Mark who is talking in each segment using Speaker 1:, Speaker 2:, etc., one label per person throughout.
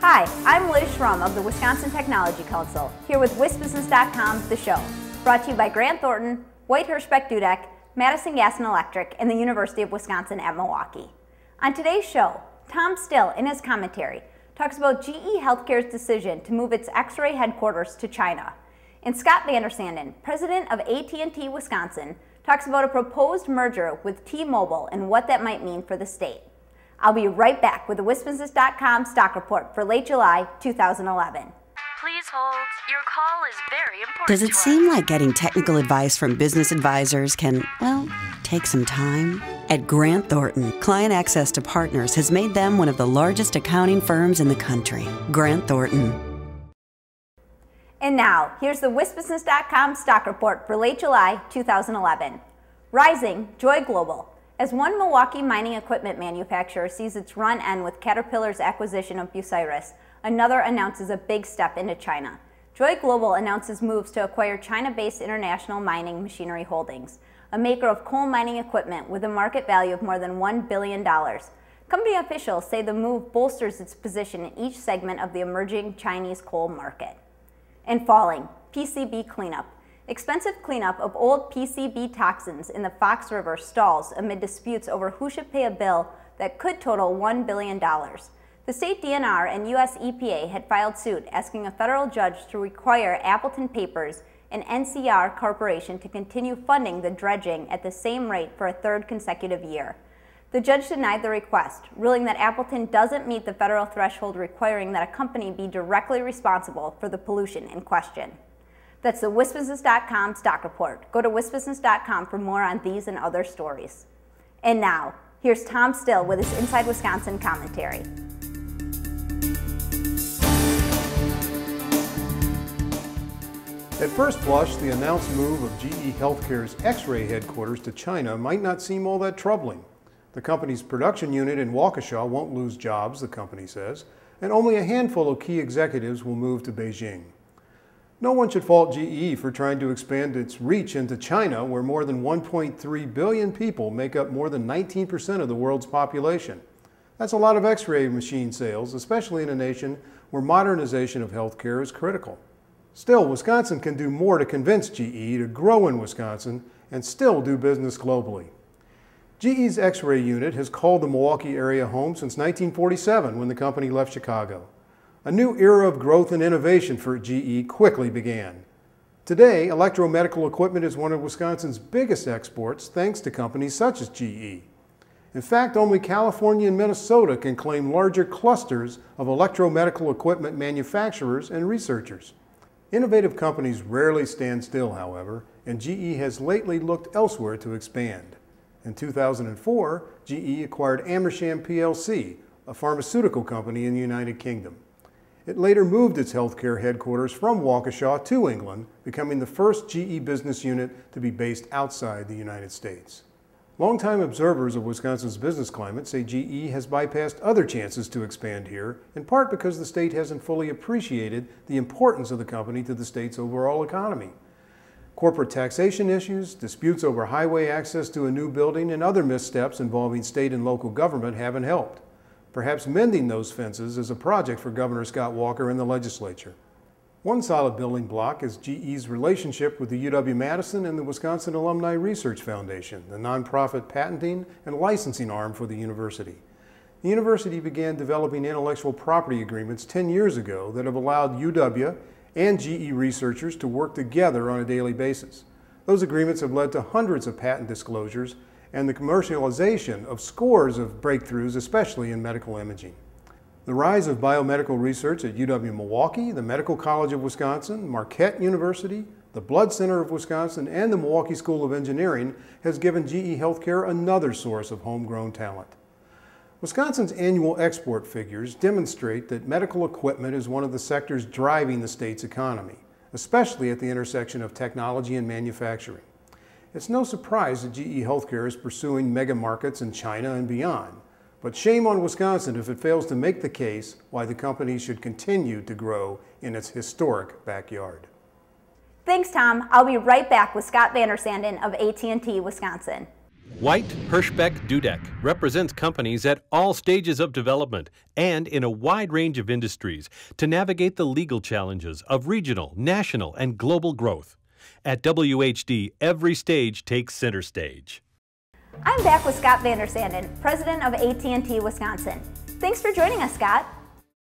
Speaker 1: Hi, I'm Liz Schrum of the Wisconsin Technology Council, here with WisBusiness.com, the show, brought to you by Grant Thornton, White Hirschbeck Dudek, Madison Gas and Electric, and the University of Wisconsin at Milwaukee. On today's show, Tom Still, in his commentary, talks about GE Healthcare's decision to move its X-ray headquarters to China. And Scott Vandersanden, president of AT&T Wisconsin, talks about a proposed merger with T-Mobile and what that might mean for the state. I'll be right back with the WisBusiness.com stock report for late July 2011.
Speaker 2: Please hold. Your call is very important.
Speaker 3: Does it seem like getting technical advice from business advisors can, well, take some time? At Grant Thornton, client access to partners has made them one of the largest accounting firms in the country. Grant Thornton.
Speaker 1: And now, here's the WisBusiness.com stock report for late July 2011. Rising, Joy Global. As one Milwaukee mining equipment manufacturer sees its run end with Caterpillar's acquisition of Bucyrus, another announces a big step into China. Joy Global announces moves to acquire China-based International Mining Machinery Holdings, a maker of coal mining equipment with a market value of more than $1 billion. Company officials say the move bolsters its position in each segment of the emerging Chinese coal market. And falling, PCB cleanup. Expensive cleanup of old PCB toxins in the Fox River stalls amid disputes over who should pay a bill that could total $1 billion. The state DNR and U.S. EPA had filed suit asking a federal judge to require Appleton Papers and NCR Corporation to continue funding the dredging at the same rate for a third consecutive year. The judge denied the request, ruling that Appleton doesn't meet the federal threshold requiring that a company be directly responsible for the pollution in question. That's the WisBusiness.com stock report. Go to WisBusiness.com for more on these and other stories. And now, here's Tom Still with his Inside Wisconsin commentary.
Speaker 4: At first blush, the announced move of GE Healthcare's X-ray headquarters to China might not seem all that troubling. The company's production unit in Waukesha won't lose jobs, the company says, and only a handful of key executives will move to Beijing. No one should fault GE for trying to expand its reach into China, where more than 1.3 billion people make up more than 19% of the world's population. That's a lot of X-ray machine sales, especially in a nation where modernization of healthcare is critical. Still, Wisconsin can do more to convince GE to grow in Wisconsin and still do business globally. GE's X-ray unit has called the Milwaukee area home since 1947 when the company left Chicago. A new era of growth and innovation for GE quickly began. Today, electromedical equipment is one of Wisconsin's biggest exports thanks to companies such as GE. In fact, only California and Minnesota can claim larger clusters of electromedical equipment manufacturers and researchers. Innovative companies rarely stand still, however, and GE has lately looked elsewhere to expand. In 2004, GE acquired Amersham plc, a pharmaceutical company in the United Kingdom. It later moved its healthcare headquarters from Waukesha to England, becoming the first GE business unit to be based outside the United States. Longtime observers of Wisconsin's business climate say GE has bypassed other chances to expand here, in part because the state hasn't fully appreciated the importance of the company to the state's overall economy. Corporate taxation issues, disputes over highway access to a new building, and other missteps involving state and local government haven't helped. Perhaps mending those fences is a project for Governor Scott Walker and the legislature. One solid building block is GE's relationship with the UW-Madison and the Wisconsin Alumni Research Foundation, the nonprofit patenting and licensing arm for the university. The university began developing intellectual property agreements 10 years ago that have allowed UW and GE researchers to work together on a daily basis. Those agreements have led to hundreds of patent disclosures and the commercialization of scores of breakthroughs, especially in medical imaging. The rise of biomedical research at UW-Milwaukee, the Medical College of Wisconsin, Marquette University, the Blood Center of Wisconsin, and the Milwaukee School of Engineering has given GE Healthcare another source of homegrown talent. Wisconsin's annual export figures demonstrate that medical equipment is one of the sectors driving the state's economy, especially at the intersection of technology and manufacturing. It's no surprise that GE Healthcare is pursuing mega markets in China and beyond, but shame on Wisconsin if it fails to make the case why the company should continue to grow in its historic backyard.
Speaker 1: Thanks, Tom. I'll be right back with Scott Vandersanden of AT&T Wisconsin.
Speaker 5: White Hirschbeck Dudek represents companies at all stages of development and in a wide range of industries to navigate the legal challenges of regional, national, and global growth. At WHD, every stage takes center stage.
Speaker 1: I'm back with Scott Vandersanden, president of AT&T Wisconsin. Thanks for joining us, Scott.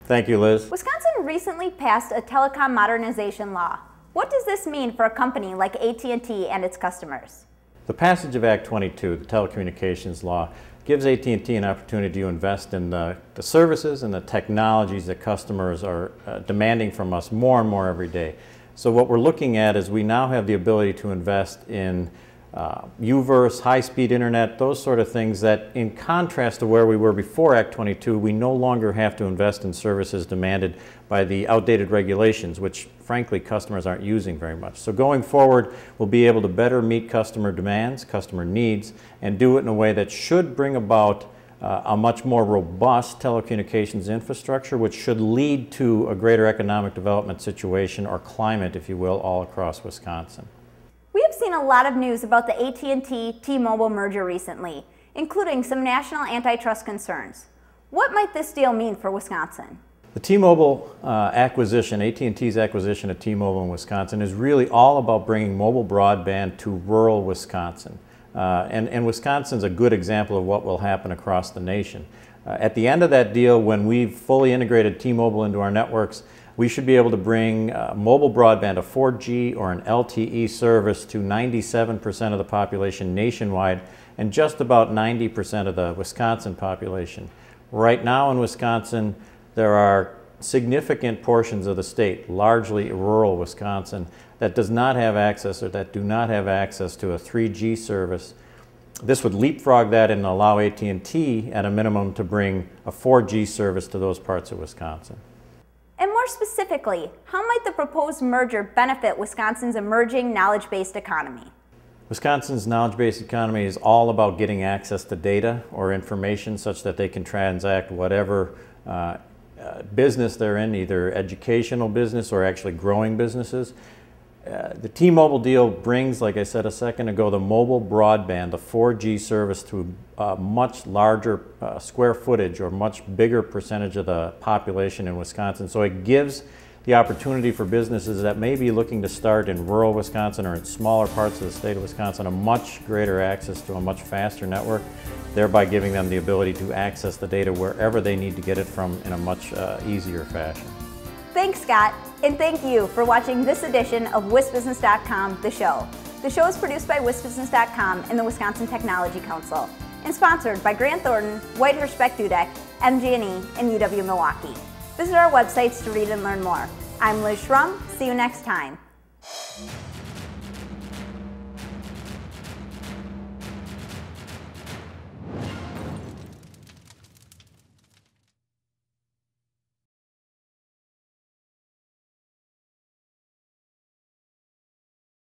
Speaker 6: Thank you, Liz.
Speaker 1: Wisconsin recently passed a telecom modernization law. What does this mean for a company like AT&T and its customers?
Speaker 6: The passage of Act 22, the telecommunications law, gives AT&T an opportunity to invest in the services and the technologies that customers are demanding from us more and more every day. So what we're looking at is we now have the ability to invest in UVerse, high-speed internet, those sort of things that, in contrast to where we were before Act 22, we no longer have to invest in services demanded by the outdated regulations, which frankly customers aren't using very much. So going forward, we'll be able to better meet customer demands, customer needs, and do it in a way that should bring about a much more robust telecommunications infrastructure, which should lead to a greater economic development situation, or climate, if you will, all across Wisconsin.
Speaker 1: We have seen a lot of news about the AT&T T-Mobile merger recently, including some national antitrust concerns. What might this deal mean for Wisconsin?
Speaker 6: The T-Mobile acquisition, AT&T's acquisition of T-Mobile in Wisconsin, is really all about bringing mobile broadband to rural Wisconsin. And Wisconsin's a good example of what will happen across the nation. At the end of that deal, when we've fully integrated T-Mobile into our networks, we should be able to bring mobile broadband, a 4G or an LTE service, to 97% of the population nationwide and just about 90% of the Wisconsin population. Right now in Wisconsin, there are significant portions of the state, largely rural Wisconsin, that does not have access, or that do not have access to a 3G service. This would leapfrog that and allow AT&T at a minimum to bring a 4G service to those parts of Wisconsin.
Speaker 1: And more specifically, how might the proposed merger benefit Wisconsin's emerging knowledge-based economy?
Speaker 6: Wisconsin's knowledge-based economy is all about getting access to data or information such that they can transact whatever business they're in, either educational business or actually growing businesses. The T-Mobile deal brings, like I said a second ago, the mobile broadband, the 4G service, to a much larger square footage or much bigger percentage of the population in Wisconsin. So it gives the opportunity for businesses that may be looking to start in rural Wisconsin or in smaller parts of the state of Wisconsin a much greater access to a much faster network, thereby giving them the ability to access the data wherever they need to get it from in a much easier fashion.
Speaker 1: Thanks, Scott, and thank you for watching this edition of WisBusiness.com, the show. The show is produced by WisBusiness.com and the Wisconsin Technology Council, and sponsored by Grant Thornton, White Hirschbeck Dudek, MG&E, and UW Milwaukee. Visit our websites to read and learn more. I'm Liz Schrum. See you next time.